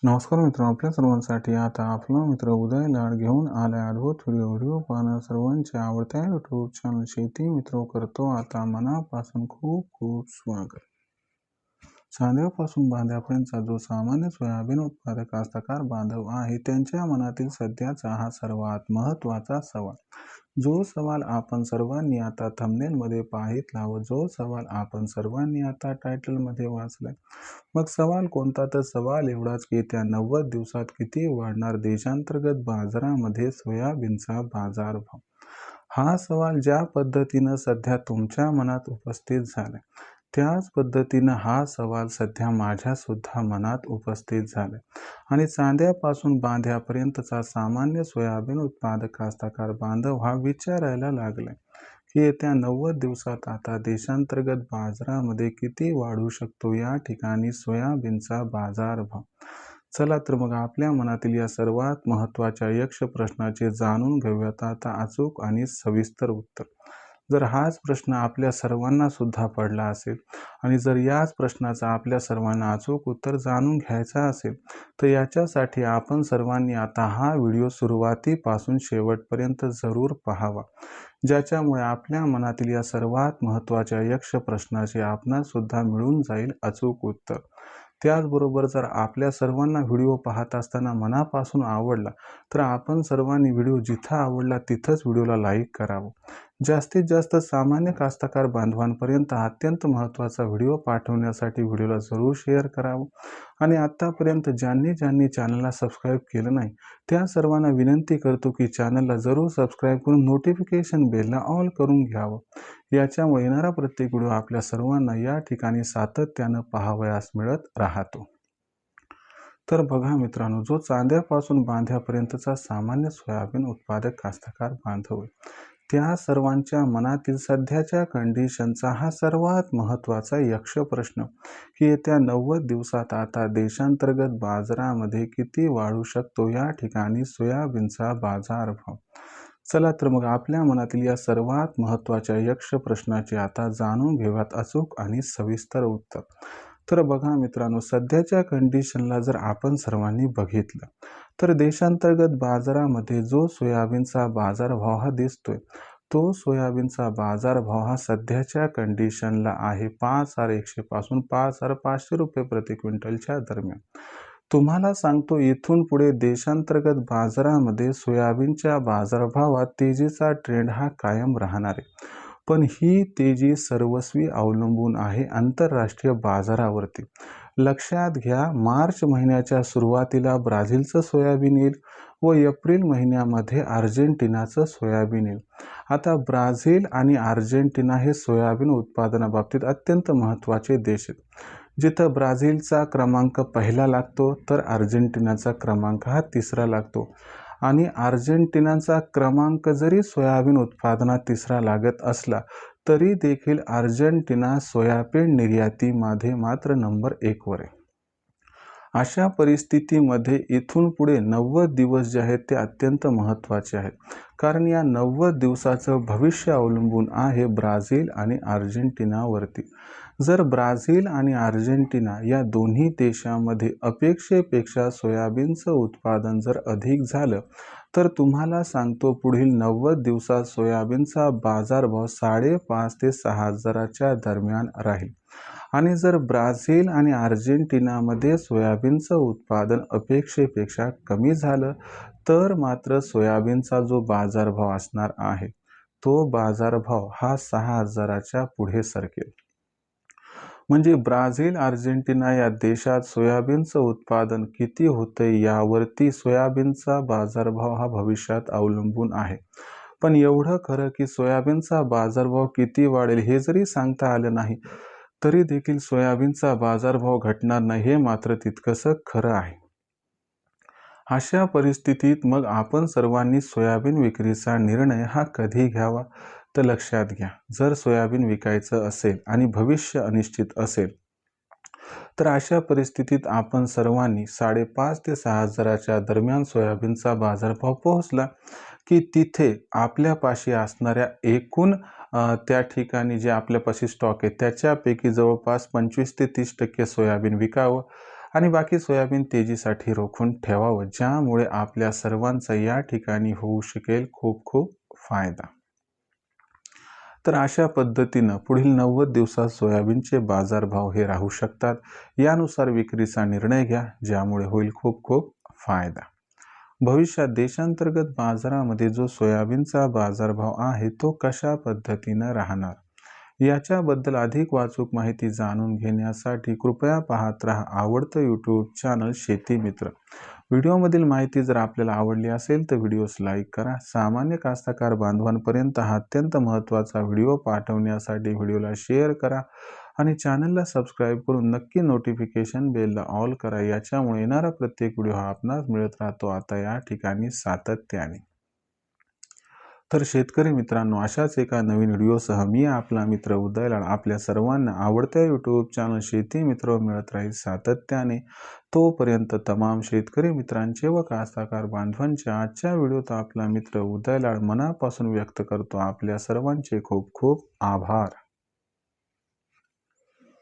नमस्कार मित्रांनो, आपल्या सर्वांसाठी आता आपला मित्र उदय लाड घेऊन आलाय अद्भुत व्हिडिओ पाहणं सर्वांच्या आवडत्या यूट्यूब चॅनल शेती मित्र करतो आता मनापासून खूप खूप स्वागत. चांद्यापासून बांध्यापर्यंतचा जो सामान्य सोयाबीन उत्पादक कास्तकार बांधव आहे त्यांच्या मनातील सध्याचा हा सर्वात महत्त्वाचा सवाल. जो सवाल आपण सर्वांनी आता थंबनेलमध्ये पाहितला व जो सवाल आपण सर्वांनी आता टायटलमध्ये वाचलाय. मग सवाल कोणता? तर सवाल एवढाच की येत्या 90 दिवसात किती वाढणार देशांतर्गत बाजारामध्ये सोयाबीनचा बाजारभाव? हा सवाल ज्या पद्धतीनं सध्या तुमच्या मनात उपस्थित झालाय त्याच पद्धतीनं हा सवाल सध्या माझ्या सुद्धा मनात उपस्थित झालाय. आणि चांद्यापासून बांध्यापर्यंतचा सामान्य सोयाबीन उत्पादक कास्तकार बांधव हा विचारायला लागलाय की येत्या 90 दिवसात आता देशांतर्गत बाजारामध्ये किती वाढू शकतो या ठिकाणी सोयाबीनचा बाजारभाव. चला तर मग आपल्या मनातील या सर्वात महत्त्वाच्या यक्ष प्रश्नाचे जाणून घेऊयात आता अचूक आणि सविस्तर उत्तर. जर हाच प्रश्न आपल्या सर्वांना सुद्धा पडला असेल आणि जर याच प्रश्नाचा आपल्या सर्वांना अचूक उत्तर जाणून घ्यायचा असेल तर याच्यासाठी आपण सर्वांनी आता हा व्हिडिओ सुरुवातीपासून शेवटपर्यंत जरूर पाहावा, ज्याच्यामुळे आपल्या मनातील या सर्वात महत्त्वाच्या यक्ष प्रश्नाचे आपणास सुद्धा मिळून जाईल अचूक उत्तर. त्याचबरोबर जर आपल्या सर्वांना व्हिडिओ पाहत असताना मनापासून आवडला तर आपण सर्वांनी व्हिडिओ जिथं आवडला तिथंच व्हिडिओला लाईक करावं. जास्तीत जास्त सामान्य कास्तकार बांधवांपर्यंत अत्यंत महत्त्वाचा व्हिडिओ पाठवण्यासाठी व्हिडिओला जरूर शेअर करावं. आणि आत्तापर्यंत ज्यांनी चॅनलला सबस्क्राईब केलं नाही त्या सर्वांना विनंती करतो की चॅनलला जरूर सबस्क्राईब करून नोटिफिकेशन बेलला ऑल करून घ्यावं. याच्यामुळे येणारा प्रत्येक व्हिडिओ आपल्या सर्वांना या ठिकाणी सातत्यानं पाहावयास मिळत राहतो. तर बघा मित्रांनो, जो चांद्यापासून बांध्यापर्यंतचा सामान्य सोयाबीन उत्पादक कास्तकार बांधव त्या सर्वांच्या मनातील सध्याच्या कंडिशनचा हा सर्वात महत्त्वाचा यक्ष प्रश्न की येत्या 90 दिवसात आता देशांतर्गत बाजारामध्ये किती वाढू शकतो या ठिकाणी सोयाबीनचा बाजारभाव. चला तर मग आपल्या मनातील या सर्वात महत्त्वाच्या यक्ष प्रश्नाचे आता जाणून घेऊयात अचूक आणि सविस्तर उत्तर. तर बघा मित्रांनो, सध्याच्या कंडिशनला जर आपण सर्वांनी बघितलं तर देशांतर्गत बाजारामध्ये जो सोयाबीनचा बाजारभाव हा दिसतोय तो सोयाबीनचा बाजारभाव हा सध्याच्या कंडिशनला आहे 5,100 पासून 5,500 रुपये प्रति क्विंटलच्या दरम्यान. तुम्हाला सांगतो इथून पुढे देशांतर्गत बाजारामध्ये सोयाबीनच्या बाजारभावात तेजीचा ट्रेंड हा कायम राहणार आहे. पण ही तेजी सर्वस्वी अवलंबून आहे आंतरराष्ट्रीय बाजारावरती. लक्षात घ्या, मार्च महिन्याच्या सुरुवातीला ब्राझीलचं सोयाबीन येईल व एप्रिल महिन्यामध्ये अर्जेंटिनाचं सोयाबीन येईल. आता ब्राझील आणि अर्जेंटिना हे सोयाबीन उत्पादनाबाबतीत अत्यंत महत्त्वाचे देश आहेत. जिथं ब्राझीलचा क्रमांक पहिला लागतो तर अर्जेंटिनाचा क्रमांक हा तिसरा लागतो. आणि अर्जेंटिनाचा क्रमांक जरी सोयाबीन उत्पादनात तिसरा लागत असला तरी देखील अर्जेंटिना सोयाबीन निर्यातीमध्ये मात्र नंबर 1 वर आहे. अशा परिस्थितीमध्ये इथून पुढे 90 दिवस जे आहेत ते अत्यंत महत्त्वाचे आहेत, कारण या 90 दिवसाचं भविष्य अवलंबून आहे ब्राझील आणि अर्जेंटिनावरती. जर ब्राझील आणि अर्जेंटिना या दोन्ही देशांमध्ये अपेक्षेपेक्षा सोयाबीनचं उत्पादन जर अधिक झालं तर तुम्हाला सांगतो पुढील 90 दिवसात सोयाबीनचा बाजारभाव 5,500 ते 6,000च्या दरम्यान राहील. आणि जर ब्राझील आणि अर्जेंटिनामध्ये सोयाबीनचं उत्पादन अपेक्षेपेक्षा कमी झालं तर मात्र सोयाबीनचा जो बाजारभाव असणार आहे तो बाजारभाव हा 6,000च्या पुढे सरकेल. म्हणजे ब्राझील अर्जेंटिना या देशात सोयाबीनचं उत्पादन किती होतंय यावरती सोयाबीनचा बाजारभाव हा भविष्यात अवलंबून आहे. पण एवढं खरं की सोयाबीनचा बाजारभाव किती वाढेल हे जरी सांगता आलं नाही तरी देखील सोयाबीनचा बाजारभाव घटणार नाही हे मात्र तितकंसं खरं आहे. अशा परिस्थितीत मग आपण सर्वांनी सोयाबीन विक्रीचा निर्णय हा कधी घ्यावा? तर लक्षात घ्या, जर सोयाबीन विकायचं असेल आणि भविष्य अनिश्चित असेल तर अशा परिस्थितीत आपण सर्वांनी 5,500 ते 6,000च्या दरम्यान सोयाबीनचा बाजारभाव पोहोचला की तिथे आपल्यापाशी असणाऱ्या एकूण त्या ठिकाणी जे आपल्यापाशी स्टॉक आहे त्याच्यापैकी जवळपास 25 ते 30% सोयाबीन विकावं आणि बाकी सोयाबीन तेजीसाठी रोखून ठेवावं, ज्यामुळे आपल्या सर्वांचा या ठिकाणी होऊ शकेल खूप खूप फायदा. तर अशा पद्धतीनं पुढील 90 दिवसात सोयाबीनचे बाजारभाव हे राहू शकतात. यानुसार विक्रीचा निर्णय घ्या, ज्यामुळे होईल खूप खूप फायदा. भविष्यात देशांतर्गत बाजारामध्ये जो सोयाबीनचा बाजारभाव आहे तो कशा पद्धतीनं राहणार, याच्याबद्दल अधिक वाचूक माहिती जाणून घेण्यासाठी कृपया पाहत राहा आवडतं यूट्यूब चॅनल शेती मित्र. व्हिडिओमधील माहिती जर आपल्याला आवडली असेल तर व्हिडिओस लाईक करा. सामान्य कास्तकार बांधवांपर्यंत हा अत्यंत महत्त्वाचा व्हिडिओ पाठवण्यासाठी व्हिडिओला शेअर करा आणि चॅनलला सबस्क्राईब करून नक्की नोटिफिकेशन बेलला ऑल करा. याच्यामुळे येणारा प्रत्येक व्हिडिओ हा आपणास मिळत राहतो आता या ठिकाणी सातत्याने. तर शेतकरी मित्रांनो, अशाच एका नवीन व्हिडिओसह मी आपला मित्र उदयलाल आपल्या सर्वांना आवडत्या यूट्यूब चॅनल शेती मित्र मिळत राहील सातत्याने. तोपर्यंत तमाम शेतकरी मित्रांचे व कास्तकार बांधवांचे आजच्या व्हिडिओत आपला मित्र उदयलाल मनापासून व्यक्त करतो आपल्या सर्वांचे खूप खूप आभार.